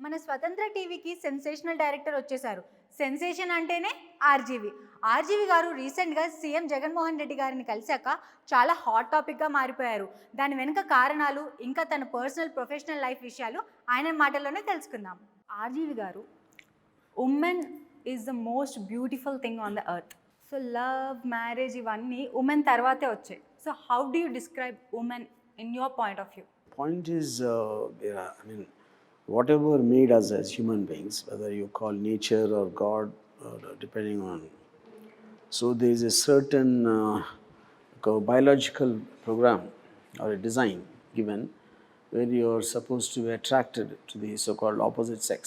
మన స్వతంత్ర టీవీకి సెన్సేషనల్ డైరెక్టర్ వచ్చేసారు. సెన్సేషన్ అంటేనే ఆర్జీవి గారు రీసెంట్గా సీఎం జగన్మోహన్ రెడ్డి గారిని కలిశాక చాలా హాట్ టాపిక్గా మారిపోయారు. దాని వెనుక కారణాలు ఇంకా తన పర్సనల్ ప్రొఫెషనల్ లైఫ్ విషయాలు ఆయన మాటల్లోనే తెలుసుకుందాం. ఆర్జీవి గారు, women is the most beautiful thing on the earth. So love, marriage ఇవన్నీ ఉమెన్ తర్వాతే వచ్చాయి. So how do you describe women in your point of view? Point is, whatever made us as human beings, whether you call nature or God, or depending on. So there is a certain biological program or a design given where you are supposed to be attracted to the so-called opposite sex,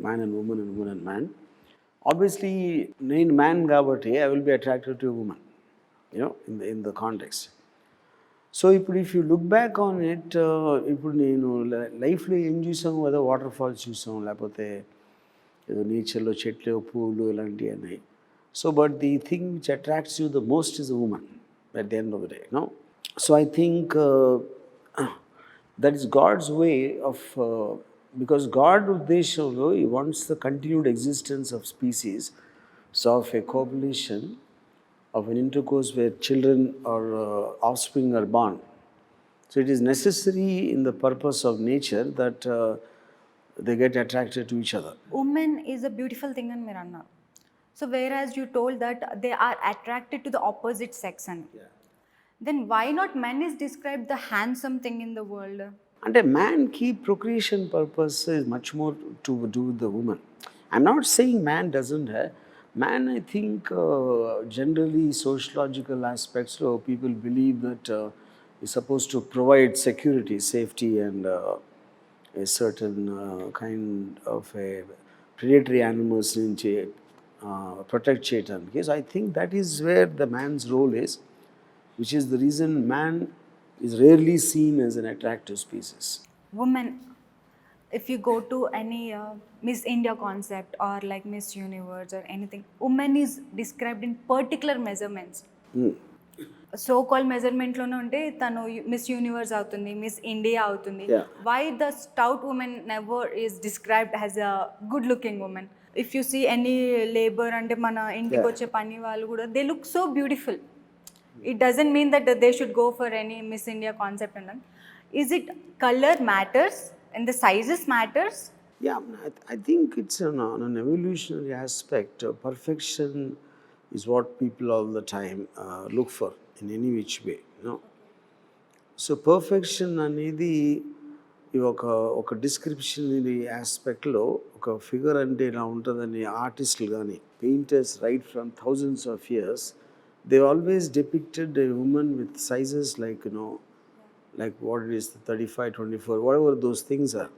man and woman and woman and man. Obviously, in man gabati, I will be attracted to a woman, in the context. So ఇప్పుడు if you look back on it, ఇప్పుడు నేను లైఫ్లో ఏం చూసాము, ఏదో water falls చూసాం, లేకపోతే ఏదో నేచర్లో చెట్లు, పూలు ఇలాంటివి అన్నీ. So but the thing which attracts you the most is a woman at the end of the day, no. So I think that is God's way of, because God ఉద్దేశంలో ఈ wants the continued existence of species, so of a copulation of an intercourse where children or offspring are born. So it is necessary in the purpose of nature that they get attracted to each other. Woman is a beautiful thing అని మీరు అన్నారు. So whereas you told that they are attracted to the opposite sex అని. Yeah. Then why not men is described the handsome thing in the world? And a man key procreation purpose is much more to do with the woman. I'm not saying man doesn't have. Man, I think generally sociological aspects, people believe that is supposed to provide security, safety, and a certain kind of a predatory animals nunchi protect cheyadaniki. So I think that is where the man's role is, which is the reason man is rarely seen as an attractive species. Women, if you go to any Miss India concept or like Miss Universe or anything, woman is described in particular measurements. So called measurement లోనే ఉంటే తను miss universe అవుతుంది, miss India అవుతుంది. Why the stout woman never is described as a good looking woman? If you see any labor అంటే మన ఇంటికి వచ్చే పని వాళ్ళు కూడా they look so beautiful. It doesn't mean that they should go for any Miss India concept and all. Is it color matters and the sizes matters? Yeah, I think it's an evolutionary aspect. Perfection is what people all the time look for in any which way, So perfection అనేది ఒక description ఆస్పెక్ట్లో ఒక figure అంటే ఇలా ఉంటుందని ఆర్టిస్టులు కానీ painters right from thousands of years they always depicted a women with sizes like what it is, 35, 24, whatever those things are,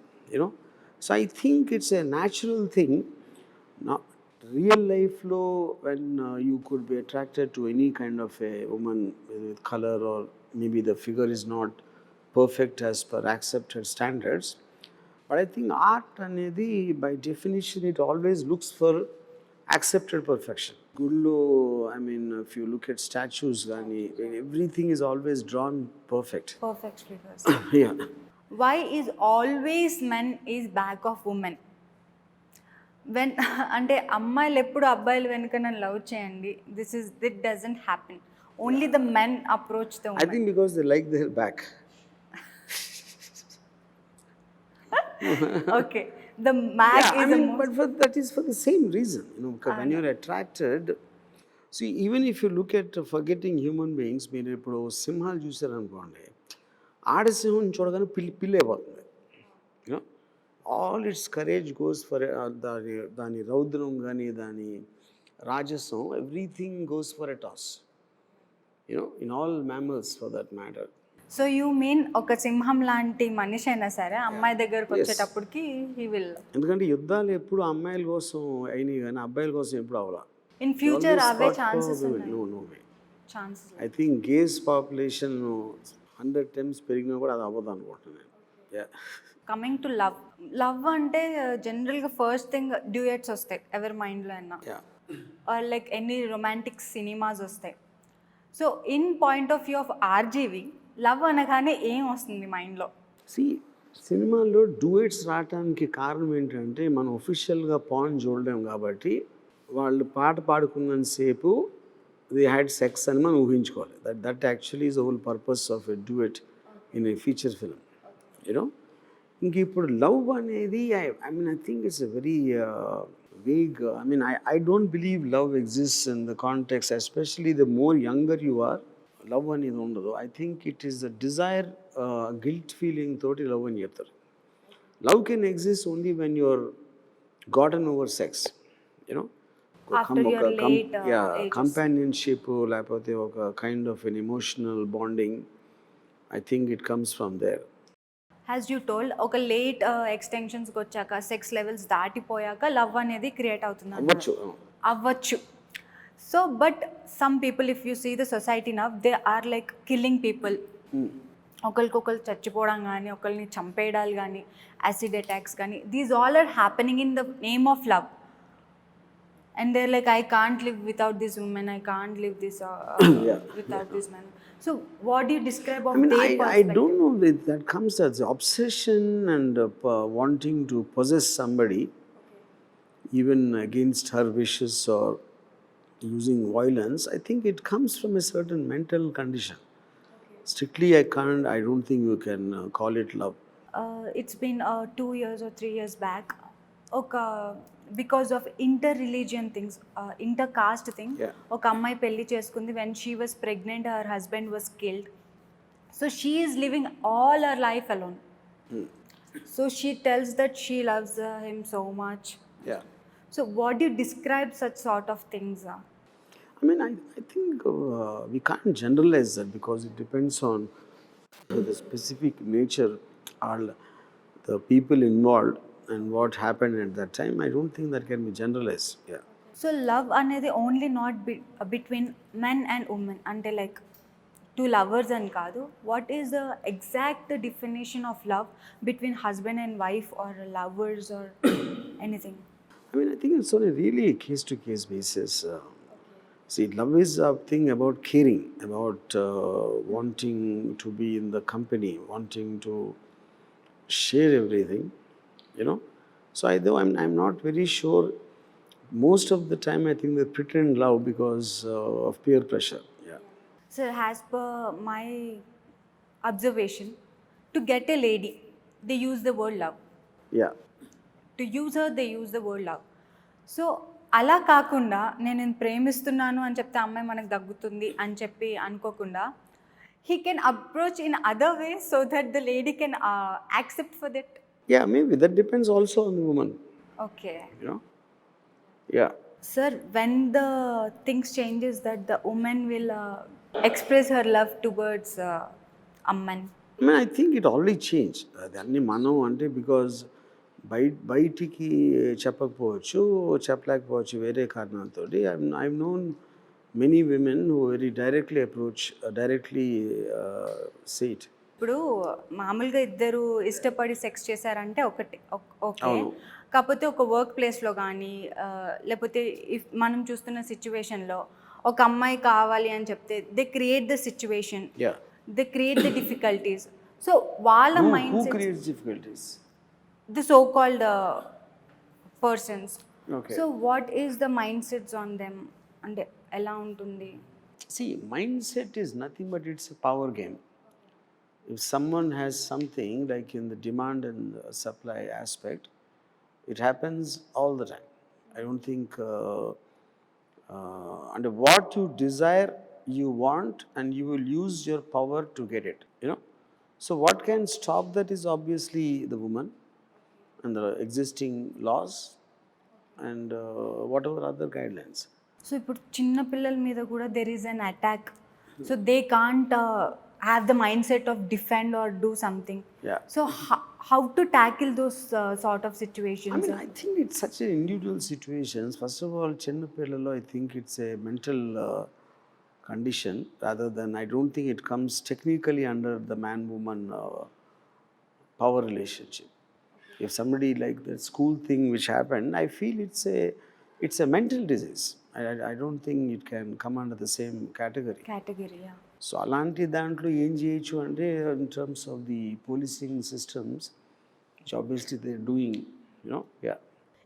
So I think it's a natural thing. Now, real life lo, when you could be attracted to any kind of a woman with color, or maybe the figure is not perfect as per accepted standards. But I think art anedi, by definition, it always looks for accepted perfection. Gullo, I mean, if you look at statues, everything is always drawn perfect. Perfect figures. Yeah. Why is always men is back of women? When అంటే అమ్మాయిలు ఎప్పుడు అబ్బాయిలు వెనుకన love చేయండి, this doesn't happen. Only the men approach the women. I think because they like their back. Okay. The mag is the most... but that is for the same reason, because when you're attracted, see, even if you look at forgetting human beings, మీరు ఇప్పుడు సింహాలు చూసారనుకోండి, ఆడసింహం చూడగానే పిల్లి అయిపోతుంది, all its courage goes for దాని రౌద్రం కానీ దాని రాజసం, everything goes for a toss, in all mammals for that matter. So you mean ఒక సింహం లాంటి మనిషి అయినా సరే అమ్మాయి దగ్గరకు వచ్చేటప్పటికి హీ విల్, ఎందుకంటే యుద్ధాలు ఎప్పుడు అమ్మాయిల కోసం అయినాయి కానీ అబ్బాయిల కోసం ఎప్పుడు అవ్వాల. ఇన్ ఫ్యూచర్ అవే chances no way. I think gays population 100 times పెరిగినా కూడా అది అవ్వదు అనుకుంటున్నాను. కమింగ్ టు లవ్ అంటే జనరల్గా ఫస్ట్ థింగ్ డ్యూయట్స్ వస్తాయి ఎవరి మైండ్లో అయినా, or like any romantic cinemas వస్తాయి. So in point of view of RGV, love అనగానే ఏం వస్తుంది మైండ్లో? See, సినిమాల్లో డూయెట్స్ రావటానికి కారణం ఏంటంటే మనం ఒఫిషియల్గా పాన్ చూడలేం కాబట్టి వాళ్ళు పాట పాడుకున్నంతసేపు దే హ్యాడ్ సెక్స్ అని మనం ఊహించుకోవాలి. That actually is the whole purpose of a duet in a feature film, you know. ఇంక ఇప్పుడు లవ్ అనేది I mean I think it's a very vague. I mean I don't believe love exist in the context, especially the more younger you are. Love అనేది ఉండదు. I think it is the desire, guilt feeling తోటి love అని చెప్తారు. Love can exist only when you're gotten over sex, you know. After your late ages. Companionship లేకపోతే ఒక kind of an emotional bonding, I think it comes from there. As you told, ఒక late ఎక్స్టెన్షన్స్కి వచ్చాక, sex levels దాటిపోయాక love అనేది create అవుతుంది అవ్వచ్చు. అవ్వచ్చు. So but some people, if you see the society now, they are like killing people. ఒకరికొకరు చచ్చిపోవడం కానీ, ఒకరిని చంపేయడాలు కానీ, యాసిడ్ అటాక్స్ కానీ, these all are happening in the name of love. And they're like, I can't live without this woman, I can't live this without this man. So what do you describe of their perspective? I don't know if that comes as obsession and wanting to possess somebody, even against her wishes or using violence. I think it comes from a certain mental condition. Strictly, I don't think you can call it love. It's been 2 years or 3 years back. Because of inter-religion things, inter-caste thing, ఒక అమ్మాయి పెళ్లి చేసుకుంది. when she was pregnant, her husband was killed. So she is living all her life alone. So she tells that she loves him so much. So what do you describe such sort of things? I mean, I think we can't generalize that because it depends on the specific nature or the people involved and what happened at that time. I don't think that can be generalized. So love అనేది only not between men and women, అంటే like two lovers అని కాదు. What is the exact definition of love between husband and wife or lovers or anything? I mean, I think it's on a really case-to-case basis. See, love is a thing about caring, about wanting to be in the company, wanting to share everything, you know. So I'm not very sure. Most of the time I think they pretend love because of peer pressure. So as per my observation, to get a lady, they use the word love. To use her, they use the word love. So అలా కాకుండా నేను ప్రేమిస్తున్నాను అని చెప్తే అమ్మాయి మనకు దగ్గుతుంది అని చెప్పి అనుకోకుండా, he can approach in other ways so that the lady can accept for that. Maybe that depends also on the woman. Okay. You know. Sir, when the things changes that the woman will express her love towards amman. I mean, I think it already changed. Danni manam ante because బయటికి చెప్పకపోవచ్చు, చెప్పలేకపోవచ్చు వేరే కారణాలతో. I've known many women who very directly approach, directly say it. ఇప్పుడు మామూలుగా ఇద్దరు ఇష్టపడి sex చేశారంటే ఒకటి okay. కాకపోతే ఒక వర్క్ ప్లేస్లో కానీ లేకపోతే ఇఫ్ మనం చూస్తున్న సిచ్యువేషన్లో ఒక అమ్మాయి కావాలి అని చెప్తే they create the situation, they create the difficulties. So వాళ్ళ mind Who creates difficulties? The so-called persons. Okay. So what is the mindsets on them and ఎలా ఉంటుంది? See, mindset is nothing but it's a power game. If someone has something like in the demand and supply aspect, it happens all the time. I don't think and what you desire, you want, and you will use your power to get it, you know. So what can stop that is obviously the woman and the existing laws and whatever other guidelines. So ఇప్పుడు చిన్న పిల్లల మీద కూడా there is an attack. So they can't have the mind set of defend or do something. So how to tackle those sort of situations? I mean, I think it's such an individual situations. First of all, చిన్న పిల్లలు, I think it's a mental condition rather than, I don't think it comes technically under the man-woman power relationship. If somebody like that school thing which happened, I feel it's a mental disease. I don't think it can come under the same category. So అలాంటి దాంట్లో ఏం చేయొచ్చు అంటే, in terms of the policing systems, which obviously they're doing, yeah.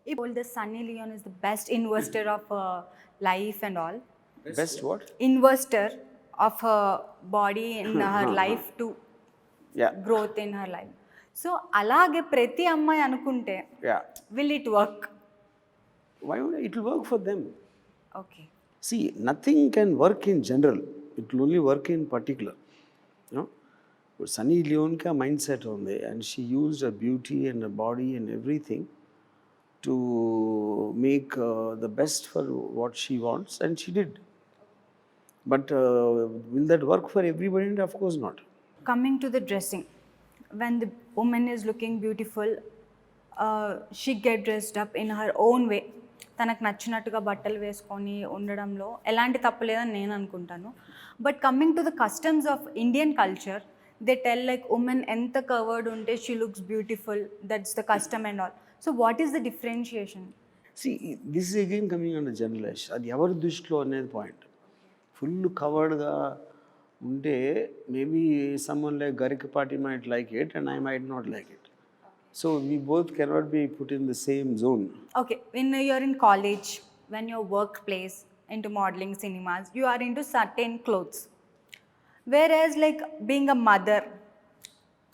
If all the Sunny Leon is the best investor of life and all, Best what? investor of her body in her life to Yeah, growth in her life. So అలాగే ప్రతి అమ్మాయి అనుకుంటే yeah. Will it work? Why would it will work for them? Okay. See, nothing can work in general. It will only work in particular. You know, but Sunny Leone ka mindset on there, and she used her beauty and her body and everything to make the best for what she wants, and she did. But will that work for everybody? Of course not. Coming to the dressing, when the woman is looking beautiful, she get dressed up in her own way. తనకు నచ్చినట్టుగా బట్టలు వేసుకొని ఉండడంలో ఎలాంటి తప్పు లేదని నేను అనుకుంటాను. But coming to the customs of Indian culture, they tell like women ఎంత కవర్డ్ ఉంటే she looks beautiful, that's the custom and all. So what is the differentiation? See, this is again coming under generalization. అది ఎవరి దృష్టిలో అనేది point. Full కవర్డ్గా ఉంటే maybe someone like Garikapati might like it and I might not like it. So we both cannot be put in the same zone. Okay, when you're in college, when your workplace, into modeling, cinemas, you are into certain clothes. Whereas like being a mother,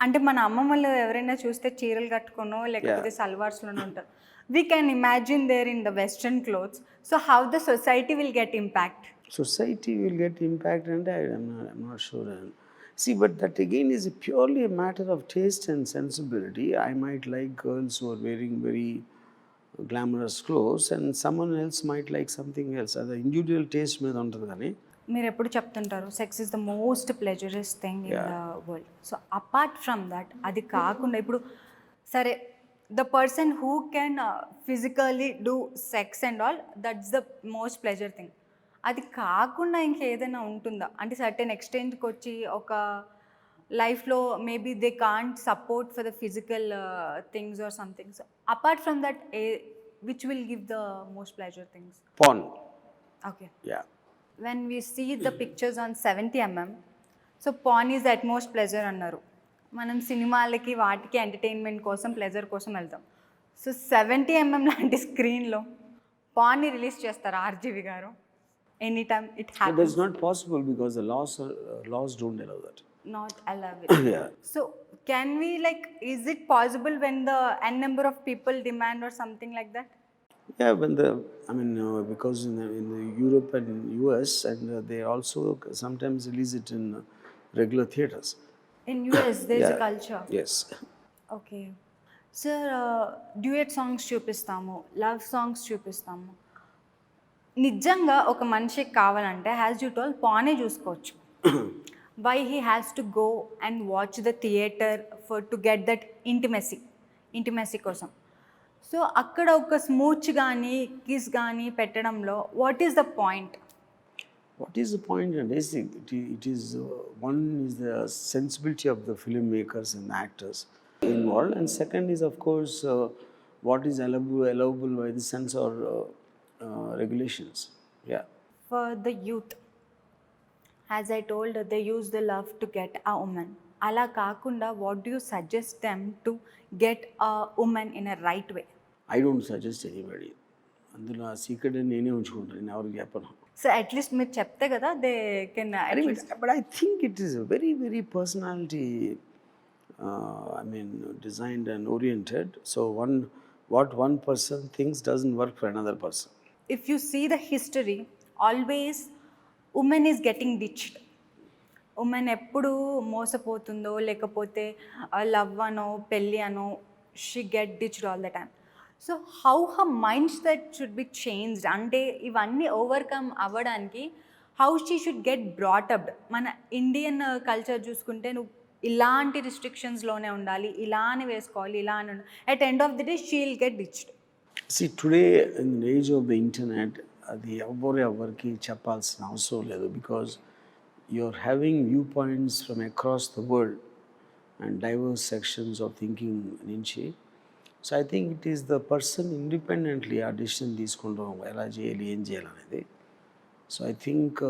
అంటే మన అమ్మమ్మలు ఎవరైనా చూస్తే చీరలు కట్టుకోనో లేకపోతే సల్వార్స్లోనో ఉంటారు. We can imagine they're in the western clothes. So how the society will get impact? Society will get impact, and I'm not sure. See, but that again is purely a matter of taste and sensibility. I might like girls who are wearing very glamorous clothes, and someone else might like something else. That's the individual taste మీద ఉంటుంది కానీ. మీరు ఎప్పుడు చెప్తుంటారు sex is the most pleasurous thing in the world. So apart from that, అది కాకుండా ఇప్పుడు సరే the person who can physically do sex and all, that's the most pleasure thing. అది కాకుండా ఇంకేదైనా ఉంటుందా? అంటే సర్టెన్ ఎక్స్టెంట్కి వచ్చి ఒక లైఫ్లో maybe they can't support for the physical things or something. So apart from that, which will give the most pleasure things? Porn. Okay. Yeah. When we see the pictures on 70 mm, so porn is at most pleasure అన్నారు. మనం సినిమాలకి వాటికి entertainment కోసం pleasure కోసం వెళ్తాం. So 70 mm లాంటి స్క్రీన్లో పాన్ని release చేస్తారు ఆర్జీవి గారు any time it But happens? that's not possible because the laws don't allow that. Not allowed. Yeah. So can we like, is it possible when the n number of people demand or something like that? Yeah, because in the Europe and US, and they also sometimes release it in regular theaters. In US there's a Yeah. culture. Yes. Okay sir, duet songs చూపిస్తాము, love songs చూపిస్తాము. నిజంగా ఒక మనిషికి కావాలంటే has you టోల్ పానే చూసుకోవచ్చు. Why he has to go and watch the theater for to get that intimacy కోసం. సో అక్కడ ఒక స్మూచ్ కానీ కిస్ కానీ పెట్టడంలో what is the point? What is the point? And it is one is the sensibility of the filmmakers and the actors involved, and second is of course what is allowable by the censor regulations. Yeah. For the youth, as I told, they use the love to get a woman. అలా కాకుండా what do you suggest them to get a women in a right way? I don't suggest anybody. అందులో ఆ secret నేనే ఉంచుకుంటాను, నేను ఎవరికి చెప్పను. So at least మీరు చెప్తే కదా they can. But I think it is a very, very personality, designed and oriented. So what one person thinks doesn't work for another person. If you see the history, always woman is getting ditched. Women ఎప్పుడు మోసపోతుందో లేకపోతే love అనో పెళ్ళి అనో, she get ditched all the time. So how her mind set should be changed? అంటే ఇవన్నీ overcome అవ్వడానికి how she should get బ్రాటప్డ్? మన Indian culture చూసుకుంటే నువ్వు ఇలాంటి రిస్ట్రిక్షన్స్లోనే ఉండాలి, ఇలానే వేసుకోవాలి, ఇలానే ఉండాలి. At end of the day she will get ditched. See, today in the age of the internet, అది ఎవరికి చెప్పాల్సిన అవసరం లేదు, because you're having viewpoints from across the world and diverse sections of thinking నుంచి. So I think it is the person independently ఆ decision తీసుకుంటాం ఎలా చేయాలి ఏం చేయాలనేది. So I think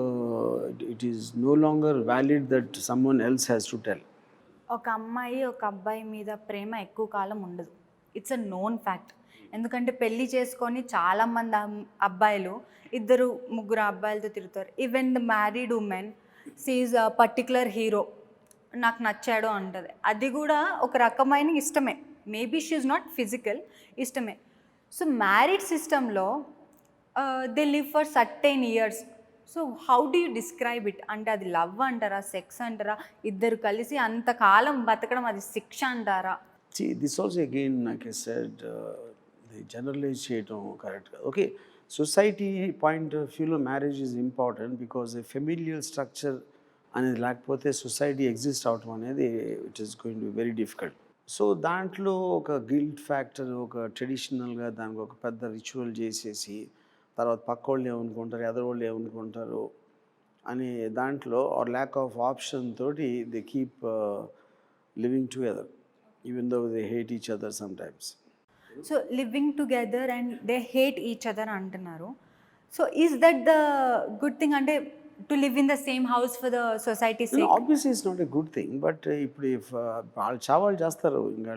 it is no longer valid that someone else has to tell. ఒక అమ్మాయి ఒక అబ్బాయి మీద ప్రేమ ఎక్కువ కాలం ఉండదు. It's a known fact. ఎందుకంటే పెళ్లి చేసుకొని చాలామంది అబ్బాయిలు ఇద్దరు ముగ్గురు అబ్బాయిలతో తిరుగుతారు. Even the married women seize a particular hero నాకు నచ్చాడు అంటది. అది కూడా ఒక రకమైన ఇష్టమే. Maybe she is not physical, ఇష్టమే. సో మ్యారీడ్ సిస్టంలో they live for certain years. So how do you describe it? అంటే అది లవ్ అంటారా, సెక్స్ అంటారా, ఇద్దరు కలిసి అంతకాలం బతకడం అది శిక్ష అంటారా? See, this also again, like I said, the generalize చేయటం కరెక్ట్ కాదు. ఓకే, సొసైటీ పాయింట్ ఆఫ్ వ్యూలో marriage is important because familial structure అనేది లేకపోతే సొసైటీ ఎగ్జిస్ట్ అవటం అనేది it is going to be very difficult. So దాంట్లో ఒక గిల్ట్ ఫ్యాక్టర్, ఒక ట్రెడిషనల్గా దానికి ఒక పెద్ద రిచువల్ చేసేసి తర్వాత పక్క వాళ్ళు ఏమనుకుంటారు, ఎదరోళ్ళు ఏమనుకుంటారు అనే దాంట్లో ఆర్ ల్యాక్ ఆఫ్ ఆప్షన్ తోటి they keep living together even though they hate each other sometimes. So living together and they hate each other అంటున్నారు. So is that the good thing? అంటే to live in the same house for the society No, obviously it's not a good thing, but ఇప్పుడు if వాళ్ళు చావాళ్ళు చేస్తారు, ఇంకా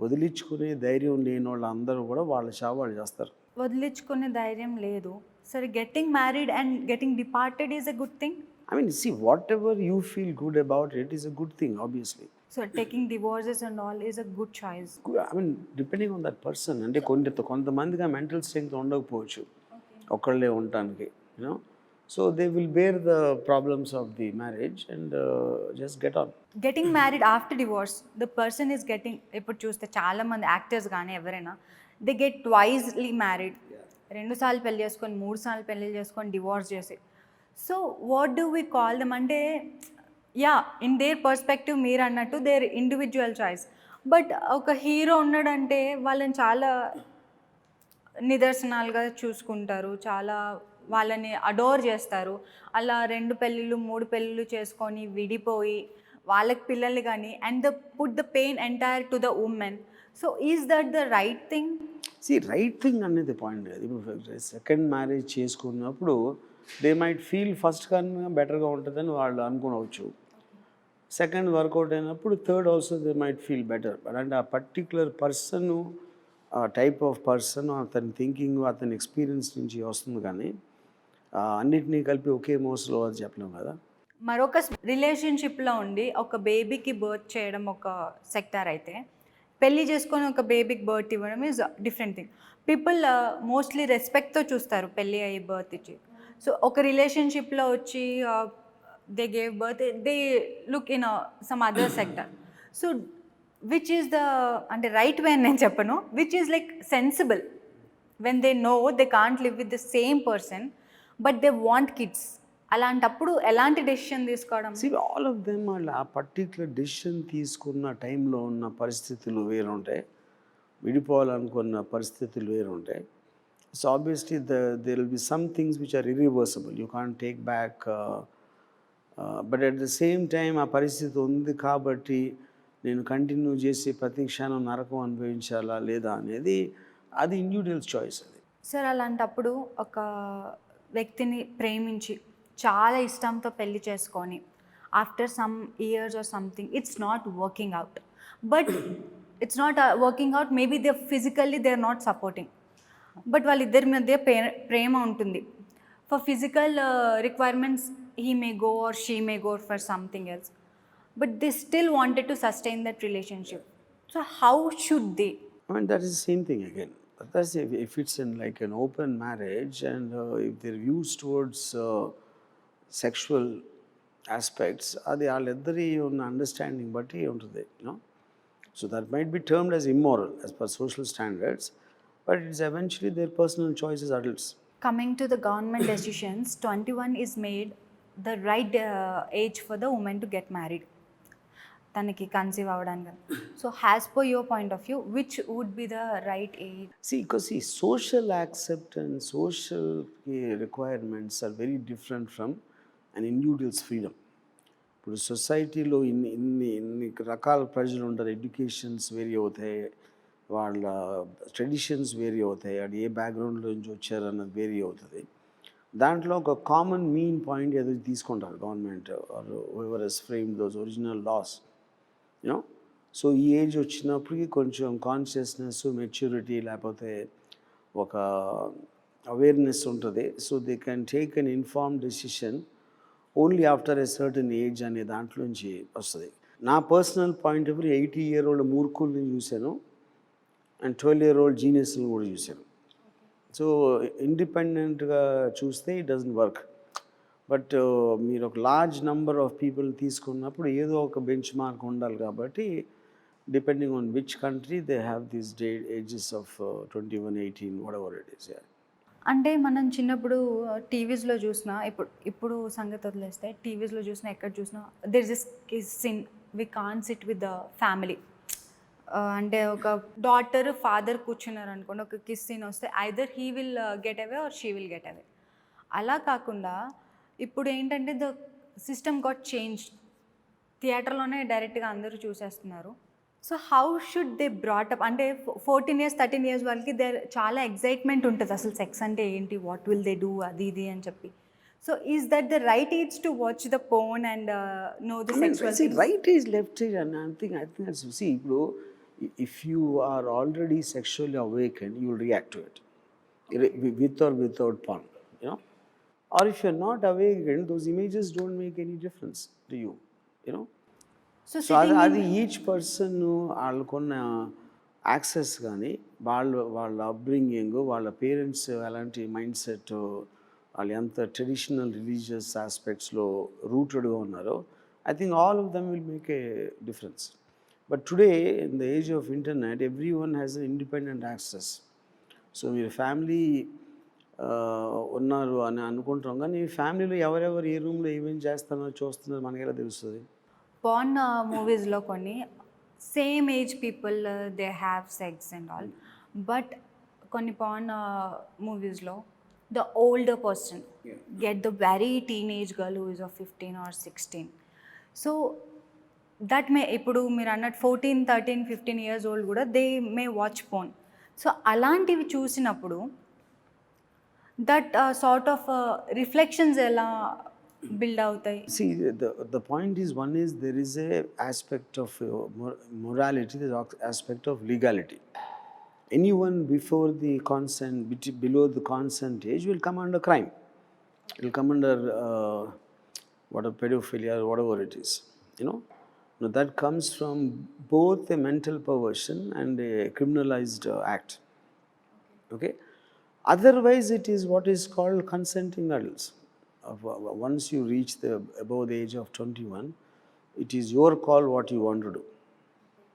వదిలించుకునే ధైర్యం లేని వాళ్ళు అందరూ కూడా వాళ్ళ చావాళ్ళు చేస్తారు. వదిలించుకునే ధైర్యం లేదు. సరే, getting married and getting departed is a good thing. I mean, see, whatever you feel good about it is a good thing, obviously. So taking divorces and all is a good choice. I mean, depending on that person. అంటే కొంతమందిగా mental strength ఉండకపోవచ్చు ఒకళ్ళే ఉండటానికి, you know. So they will bear the problems of the marriage and just get on. Getting married after divorce the person is getting, ఇప్పుడు చూస్తే చాలామంది actors కానీ ఎవరైనా they get ట్వైస్లీ married. 2 సార్లు పెళ్లి చేసుకొని 3 సార్లు పెళ్లి చేసుకొని డివోర్స్ చేసి. So what do we call them? అంటే యా, ఇన్ దేర్ పర్స్పెక్టివ్ మీరు అన్నట్టు దేర్ ఇండివిజువల్ చాయిస్. బట్ ఒక హీరో ఉన్నాడంటే వాళ్ళని చాలా నిదర్శనాలుగా చూసుకుంటారు, చాలా వాళ్ళని అడోర్ చేస్తారు. అలా 2 పెళ్ళిళ్ళు 3 పెళ్ళిళ్ళు చేసుకొని విడిపోయి వాళ్ళకి పిల్లలు కానీ and the put the pain entire to the women. So is that the right thing? See, right thing అనేది పాయింట్ కాదు. ఇప్పుడు సెకండ్ మ్యారేజ్ చేసుకున్నప్పుడు దే మైట్ ఫీల్ ఫస్ట్ కన్నా బెటర్గా ఉంటుందని వాళ్ళు అనుకోవచ్చు. సెకండ్ వర్కౌట్ అయినప్పుడు third also they might feel better. But అంటే ఆ పర్టిక్యులర్ పర్సన్, ఆ టైప్ ఆఫ్ పర్సన్, అతని థింకింగ్, అతని ఎక్స్పీరియన్స్ నుంచి వస్తుంది. కానీ అన్నిటినీ కలిపి ఒకే మోసలో అని చెప్పలేము కదా. మరొక రిలేషన్షిప్లో ఉండి ఒక బేబీకి బర్త్ చేయడం ఒక సెక్టార్ అయితే, పెళ్ళి చేసుకొని ఒక బేబీకి బర్త్ ఇవ్వడం is different thing. People mostly రెస్పెక్ట్తో చూస్తారు పెళ్ళి అయ్యి బర్త్ ఇచ్చి. సో ఒక రిలేషన్షిప్లో వచ్చి they gave birth, they look in some other sector. So which is the, అంటే రైట్ వే అని నేను చెప్పను, which is like sensible when they know they can't live with the same person but they want kids? అలాంటప్పుడు ఎలాంటి decision తీసుకోవడం? See, all of them వాళ్ళు ఆ particular decision తీసుకున్న టైంలో ఉన్న పరిస్థితులు వేరు ఉంటాయి, విడిపోవాలనుకున్న పరిస్థితులు వేరు ఉంటాయి. So obviously there will be some things which are irreversible. You can't take back. But at the same time ఆ పరిస్థితి ఉంది కాబట్టి నేను కంటిన్యూ చేసి ప్రతి క్షణం నరకం అనుభవించాలా లేదా అనేది అది ఇండివిజువల్ చాయిస్. అది సార్, అలాంటప్పుడు ఒక వ్యక్తిని ప్రేమించి చాలా ఇష్టంతో పెళ్లి చేసుకొని after some years or something it's not working out, but it's not working out, maybe they physically they are not supporting, but వాళ్ళిద్దరి మధ్య ప్రేమ ఉంటుంది. For physical requirements he may go or she may go for something else, but they still wanted to sustain that relationship. So how should they? I mean, that is the same thing again. That's if it's in like an open marriage and if their views towards sexual aspects అది వాళ్ళిద్దరి ఉన్న understanding బట్టి ఉంటుంది, you know. So that might be termed as immoral as per social standards, but it's eventually their personal choice as adults. Coming to the government decisions, 21 is made the right age for the woman to get married, తనకి conceive అవ్వడానికి. So as per your point of view which would be the right age? Because social acceptance, social requirements are very different from an individual's freedom. ఇప్పుడు సొసైటీలో ఇన్ని రకాల ప్రజలు ఉంటారు, educations vary అవుతాయి, వాళ్ళ ట్రెడిషన్స్ వేరీ అవుతాయి, అది ఏ బ్యాక్గ్రౌండ్లో నుంచి వచ్చారన్నది వేరీ అవుతుంది. దాంట్లో ఒక కామన్ మీన్ పాయింట్ ఏదో తీసుకుంటారు government or ever has framed those original laws. You know. So ఈ ఏజ్ వచ్చినప్పటికి కొంచెం కాన్షియస్నెస్, మెచ్యూరిటీ, లేకపోతే ఒక అవేర్నెస్ ఉంటుంది. So they can take an inform decision only after a certain age అనే దాంట్లోంచి వస్తుంది. నా personal point of view 80-year-old మూర్ఖుల్ని చూశాను అండ్ 12-year-old జీనియస్ని కూడా చూశాను. సో ఇండిపెండెంట్గా చూస్తే ఇట్ డజంట్ వర్క్. బట్ మీరు ఒక లార్జ్ నంబర్ ఆఫ్ పీపుల్ తీసుకున్నప్పుడు ఏదో ఒక బెంచ్ మార్క్ ఉండాలి. కాబట్టి depending on which country they have these ages of 21, 18, whatever it is. అంటే మనం చిన్నప్పుడు టీవీస్లో చూసినా, ఇప్పుడు సంగతి వదిలేస్తే టీవీస్లో చూసినా, ఎక్కడ చూసినా there is kiss in we can't sit with the family. అంటే ఒక డాటర్ ఫాదర్ కూర్చున్నారు అనుకోండి, ఒక కిస్ సీన్ వస్తే either he will get away or she will get away. అలా కాకుండా ఇప్పుడు ఏంటంటే ద సిస్టమ్ గాట్ చేంజ్. థియేటర్లోనే డైరెక్ట్గా అందరూ చూసేస్తున్నారు. So how should they brought up? అంటే 14 years 13 years వాళ్ళకి చాలా ఎగ్జైట్మెంట్ ఉంటుంది అసలు సెక్స్ అంటే ఏంటి, వాట్ విల్ దే డూ, అది ఇది అని చెప్పి. So is that the right age to watch the porn and know the sexual? Right age, left age అని ఐ థింక్ that's, see, ఇప్పుడు if you are already sexually awakened, you will react to it with or without porn, you know. Or if you're not awakened, those images don't make any difference to you, you know. So అది each person వాళ్ళకున్న access కానీ, వాళ్ళ upbringing, వాళ్ళ parents ఎలాంటి mind set, వాళ్ళు ఎంత traditional religious ఆస్పెక్ట్స్లో రూటెడ్గా ఉన్నారో, I think all of them will make a difference. But today in the age of internet every one has an independent access. So మీరు family ఉన్నారు అని అనుకుంటాం, కానీ ఫ్యామిలీలో ఎవరెవరు ఏ రూమ్లో ఏమేమి చేస్తున్నారో చూస్తున్నారో మనకి ఎలా తెలుస్తుంది? పార్న్ మూవీస్లో కొన్ని same age people they have sex and all, but కొన్ని పార్న్ మూవీస్లో the older person get the very teenage girl who is of 15 or 16. So that may, ఇప్పుడు మీరు అన్నట్టు 14, 13, 15 years old కూడా they may watch porn. So అలాంటివి చూసినప్పుడు that sort of reflections ఎలా build అవుతాయి? See, the point is, one is there is a aspect of morality, there is aspect of legality. Anyone before the consent, below the consent age will come under crime. It will come under what a pedophilia or whatever it is, you know. Now that comes from both a mental perversion and a criminalized act. Okay. Otherwise it is what is called consenting adults. Once you reach above the age of 21, it is your call what you want to do,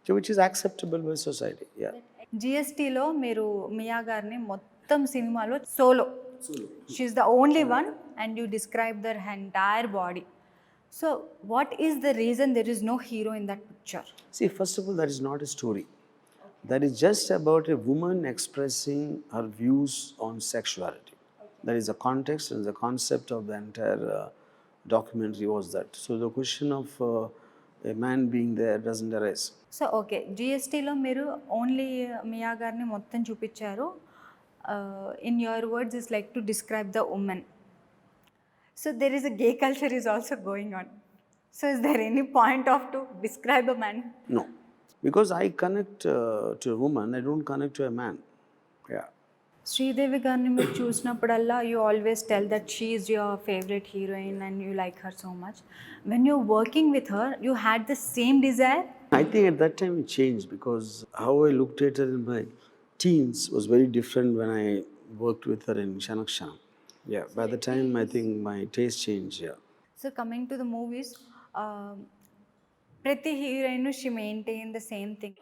so which is acceptable by society. Yeah. జిఎస్టీలో మీరు మియా గారిని మొత్తం సినిమాలో solo, she is the only one and you describe their entire body. So what is the reason there is no hero in that picture? See, first of all, that is not a story. That is just about a woman expressing her views on sexuality. That is the context and the concept of the entire documentary was that. So the question of a man being there doesn't arise. So okay, జిఎస్టీలో మీరు only Mia గారిని మొత్తం చూపించారు. In your words is like to describe the women. So there is a gay culture is also going on. So is there any point of to describe a man? No, because I connect to a woman, I don't connect to a man. Yeah. Sridevi గారిని మీరు చూసినప్పుడల్లా you always tell that she is your favourite heroine and you like her so much. When you're working with her you had the same desire? I think at that time it changed, because how I looked at her in my teens was very different when I worked with her in Shanaksham. Yeah, by the time I think my taste changed. Yeah. So coming to the movies, ప్రతి heroine she maintain the same thing.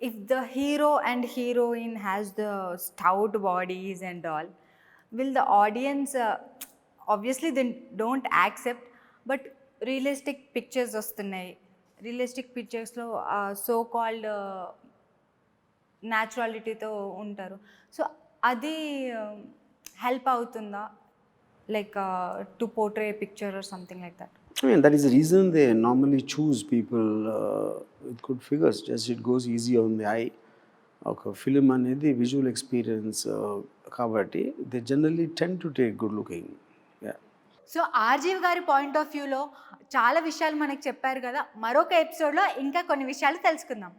If the hero and heroine has the stout bodies and all, will the audience obviously they don't accept, but realistic pictures వస్తున్నాయి. Realistic పిక్చర్స్లో so called న్యాచురాలిటీతో ఉంటారు. So అది help అవుతుందా, like to portray picture or something like that? I mean, that is the reason they normally choose people with good figures. Just it goes easy on the eye. Okay, film అనేది visual experience కాబట్టి they generally tend to take good looking. Yeah. So RGV గారి point of వ్యూలో చాలా విషయాలు మనకు చెప్పారు కదా, మరొక ఎపిసోడ్లో ఇంకా కొన్ని విషయాలు తెలుసుకుందాం.